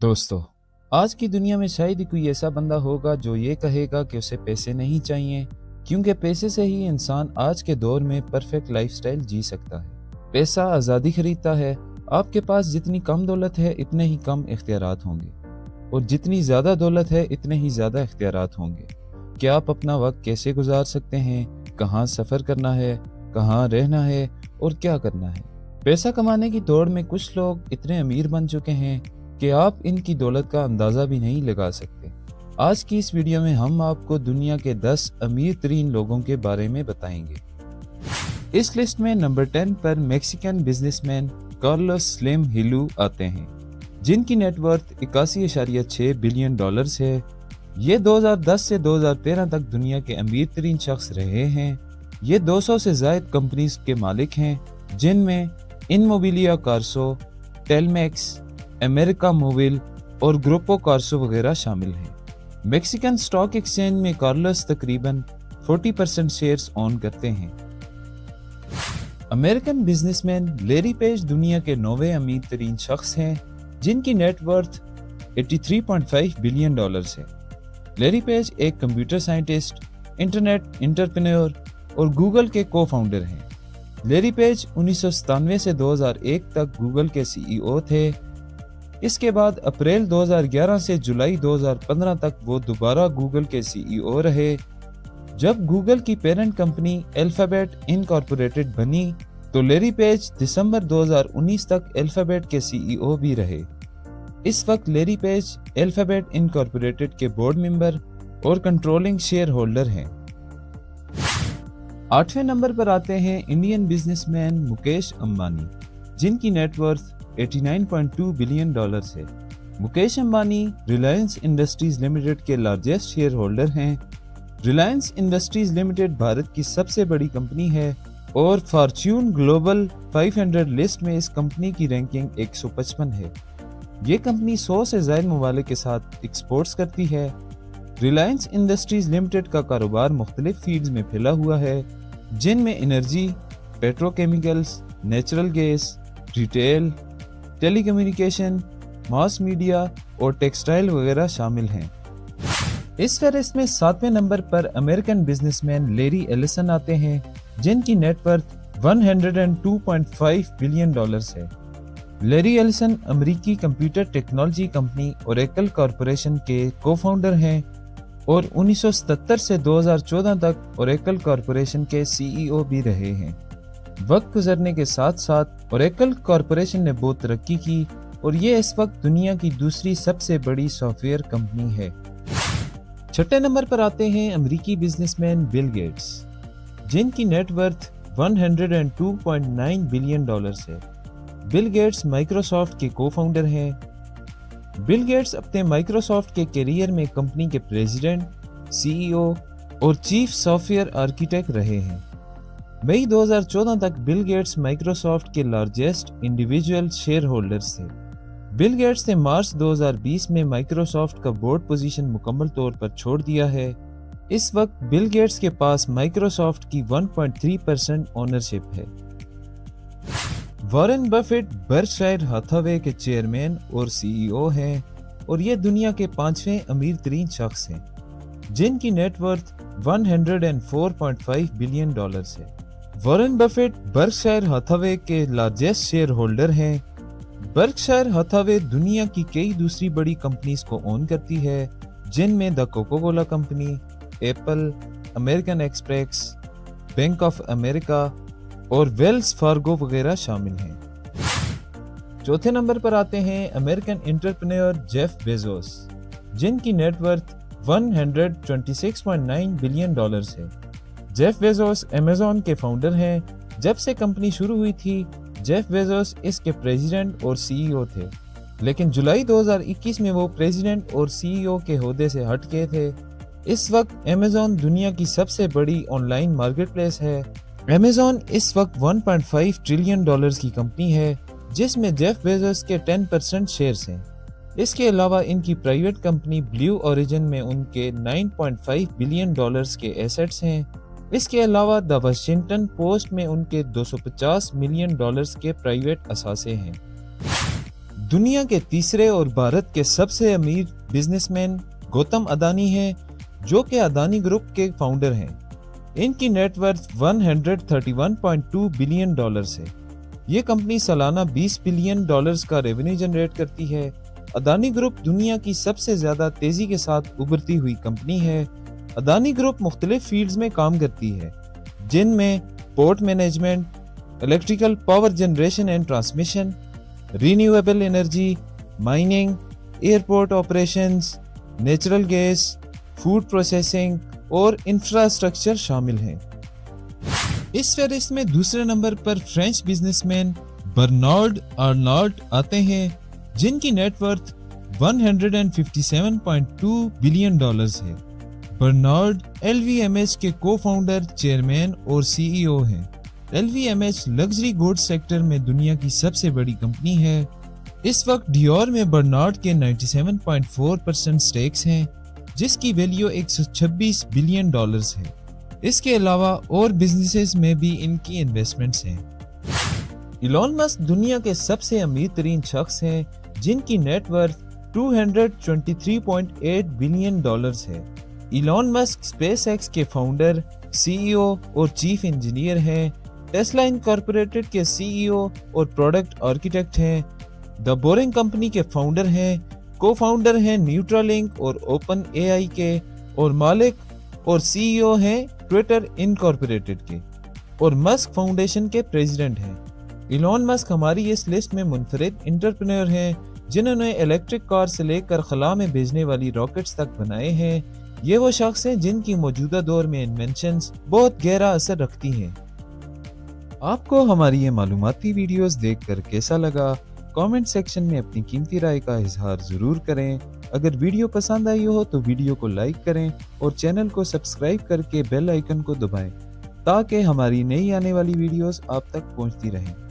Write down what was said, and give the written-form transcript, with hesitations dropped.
दोस्तों, आज की दुनिया में शायद ही कोई ऐसा बंदा होगा जो ये कहेगा कि उसे पैसे नहीं चाहिए, क्योंकि पैसे से ही इंसान आज के दौर में परफेक्ट लाइफस्टाइल जी सकता है। पैसा आज़ादी खरीदता है। आपके पास जितनी कम दौलत है इतने ही कम इख्तियारात होंगे, और जितनी ज़्यादा दौलत है इतने ही ज़्यादा इख्तियारात होंगे कि आप अपना वक्त कैसे गुजार सकते हैं, कहाँ सफ़र करना है, कहाँ रहना है और क्या करना है। पैसा कमाने की दौड़ में कुछ लोग इतने अमीर बन चुके हैं कि आप इनकी दौलत का अंदाज़ा भी नहीं लगा सकते। आज की इस वीडियो में हम आपको दुनिया के 10 अमीर तरीन लोगों के बारे में बताएंगे। इस लिस्ट में नंबर 10 पर मैक्सिकन बिजनेसमैन कार्लोस स्लिम हिलू आते हैं, जिनकी नेटवर्थ 81.6 बिलियन डॉलर्स है। ये 2010 से 2013 तक दुनिया के अमीर तरीन शख्स रहे हैं। ये 200 से ज़ायद कंपनीज के मालिक हैं, जिनमें इनमोबिलिया कार्सो, टेलमेक्स, अमेरिका मोबिल और ग्रुपो कार्सो वगैरह शामिल हैं। मैक्सिकन स्टॉक एक्सचेंज में कार्लोस तकरीबन 40% शेयर्स ओन करते हैं। अमेरिकन बिजनेसमैन लैरी पेज दुनिया के 9वें अमीर तरीन शख्स हैं, जिनकी नेटवर्थ 83.5 बिलियन डॉलर्स है। लैरी पेज एक कंप्यूटर साइंटिस्ट, इंटरनेट एंटरप्रेन्योर और गूगल के को फाउंडर हैं। लैरी पेज 1997 से 2001 तक गूगल के CEO थे। इसके बाद अप्रैल 2011 से जुलाई 2015 तक वो दोबारा गूगल के CEO रहे। जब गूगल की पेरेंट कंपनी अल्फाबेट इनकॉर्पोरेटेड बनी तो लैरी पेज दिसंबर 2019 तक अल्फाबेट के CEO भी रहे। इस वक्त लैरी पेज अल्फाबेट इनकॉर्पोरेटेड के बोर्ड मेंबर और कंट्रोलिंग शेयर होल्डर हैं। 8वें नंबर पर आते हैं इंडियन बिजनेसमैन मुकेश अंबानी, जिनकी नेटवर्थ 89.2 बिलियन डॉलर्स है। मुकेश अंबानी रिलायंस इंडस्ट्रीज लिमिटेड के लार्जेस्ट शेयर होल्डर हैं। रिलायंस इंडस्ट्रीज लिमिटेड भारत की सबसे बड़ी कंपनी है और फॉर्च्यून ग्लोबल 500 लिस्ट में इस कंपनी की रैंकिंग 155 है। ये कंपनी 100 से ज़ायद ममालिक के साथ एक्सपोर्ट्स करती है। रिलायंस इंडस्ट्रीज लिमिटेड का कारोबार मुख्तलिफ फील्ड्स में फैला हुआ है, जिनमें energy, petrochemicals, natural gas, retail, telecommunication, mass media और टेक्सटाइल वगैरह शामिल हैं। इस फहरिस्त में 7वें नंबर पर अमेरिकन बिजनेसमैन लैरी एलिसन आते हैं, जिनकी नेटवर्थ 102.5 बिलियन डॉलर्स है। लैरी एलिसन अमेरिकी computer technology company Oracle corporation के को फाउंडर हैं और 1977 से 2014 तक ओरेकल कॉरपोरेशन के CEO भी रहे हैं। वक्त गुजरने के साथ साथ ओरेकल कॉरपोरेशन ने बहुत तरक्की की और ये इस वक्त दुनिया की दूसरी सबसे बड़ी सॉफ्टवेयर कंपनी है। 6ठे नंबर पर आते हैं अमेरिकी बिजनेसमैन बिल गेट्स, जिनकी नेटवर्थ 102.9 बिलियन डॉलर्स है। बिल गेट्स माइक्रोसॉफ्ट के को फाउंडर हैं। बिल गेट्स अपने माइक्रोसॉफ्ट के करियर में कंपनी के प्रेसिडेंट, CEO और चीफ सॉफ्टवेयर आर्किटेक्ट रहे हैं। मई 2014 तक बिल गेट्स माइक्रोसॉफ्ट के लार्जेस्ट इंडिविजुअल शेयर होल्डर्स थे। बिल गेट्स ने मार्च 2020 में माइक्रोसॉफ्ट का बोर्ड पोजीशन मुकम्मल तौर पर छोड़ दिया है। इस वक्त बिल गेट्स के पास माइक्रोसॉफ्ट की 1.3% ओनरशिप है। वॉरेन बफेट बर्कशायर हैथवे के चेयरमैन और CEO हैं और ये दुनिया के 5वें अमीर तरीन शख्स हैं, जिनकी नेटवर्थ 104.5 बिलियन डॉलर्स है। वॉरेन बफेट बर्कशायर हैथवे के लार्जेस्ट शेयर होल्डर हैं। बर्कशायर हैथवे दुनिया की कई दूसरी बड़ी कंपनीज को ओन करती है, जिनमें the Coca Cola company, Apple, American express, bank of America और वेल्स फार्गो वगैरह शामिल हैं। 4थे नंबर पर आते हैं अमेरिकन एंटरप्रेन्योर जेफ बेजोस, जिनकी नेटवर्थ 126.9 बिलियन डॉलर्स है। जेफ बेजोस अमेज़न के फाउंडर हैं। जब से कंपनी शुरू हुई थी, जेफ बेजोस इसके प्रेसिडेंट और CEO थे, लेकिन जुलाई 2021 में वो प्रेसिडेंट और CEO के ओहदे से हट गए थे। इस वक्त अमेज़न दुनिया की सबसे बड़ी ऑनलाइन मार्केटप्लेस है। अमेज़न इस वक्त 1.5 ट्रिलियन डॉलर्स की कंपनी है, जिसमें जेफ बेजोस के 10% शेयर्स हैं। इसके अलावा इनकी प्राइवेट कंपनी ब्लू ओरिजिन में उनके 9.5 बिलियन डॉलर्स के एसेट्स हैं। इसके अलावा द वाशिंगटन पोस्ट में उनके 250 मिलियन डॉलर्स के प्राइवेट असासे हैं। دنیا کے تیسرے اور بھارت کے سب سے امیر بزنس مین گوتم اڈانی ہیں، جو کہ اڈانی گروپ کے فاؤنڈر ہیں۔ ان کی نیٹ ورتھ $131.2 بلین ہے۔ یہ کمپنی سالانہ $20 بلین کا ریونیو جنریٹ کرتی ہے۔ اڈانی گروپ دنیا کی سب سے زیادہ تیزی کے ساتھ ابھرتی ہوئی کمپنی ہے۔ اڈانی گروپ مختلف فیلڈز میں کام کرتی ہے، جن میں port management, electrical power generation and transmission, renewable energy, mining, airport operations, natural gas, food processing اور انفراسٹرکچر شامل ہیں۔ اس فہرست میں دوسرے نمبر پر French businessman Bernard Arnault آتے ہیں، جن کی نیٹ ورتھ $157.2 بلین ہے۔ برنارڈ LVMH کے کو فاؤنڈر، چیئرمین اور CEO ہیں۔ LVMH لگژری گوڈ سیکٹر میں دنیا کی سب سے بڑی کمپنی ہے۔ اس وقت ڈیور میں برنارڈ کے 97.4% سٹیکس ہیں، جس کی ویلیو $126 بلین ہے۔ اس کے علاوہ اور بزنسز میں بھی ان کی انویسٹمنٹس ہیں۔ ایلون مسک دنیا کے سب سے امیر ترین شخص ہیں، جن کی نیٹ ورتھ $223.8 بلین ہے۔ ایلون مسک اسپیس ایکس کے فاؤنڈر، CEO اور چیف انجینئر ہیں۔ ٹیسلا انکارپوریٹڈ کے CEO اور پروڈکٹ آرکیٹیکٹ ہیں۔ دا بورنگ کمپنی کے فاؤنڈر ہیں، کو فاؤنڈر ہیں نیوٹرالنک اور اوپن AI کے، اور مالک اور CEO ہیں ٹویٹر انکارپوریٹڈ کے، اور مسک فاؤنڈیشن کے پریزیڈنٹ ہیں۔ ایلون مسک ہماری اس لسٹ میں منفرد انٹرپرینور ہیں، جنہوں نے الیکٹرک کار سے لے کر خلا میں بھیجنے والی راکٹس تک بنائے ہیں۔ یہ وہ شخص ہیں جن کی موجودہ دور میں انوینشنز بہت گہرا اثر رکھتی ہیں۔ آپ کو ہماری یہ معلوماتی ویڈیوز دیکھ کر کیسا لگا؟ کامنٹ سیکشن میں اپنی قیمتی رائے کا اظہار ضرور کریں۔ اگر ویڈیو پسند آئی ہو تو ویڈیو کو لائک کریں اور چینل کو سبسکرائب کر کے بیل آئیکن کو دبائیں، تاکہ ہماری نئی آنے والی ویڈیوز آپ تک پہنچتی رہیں۔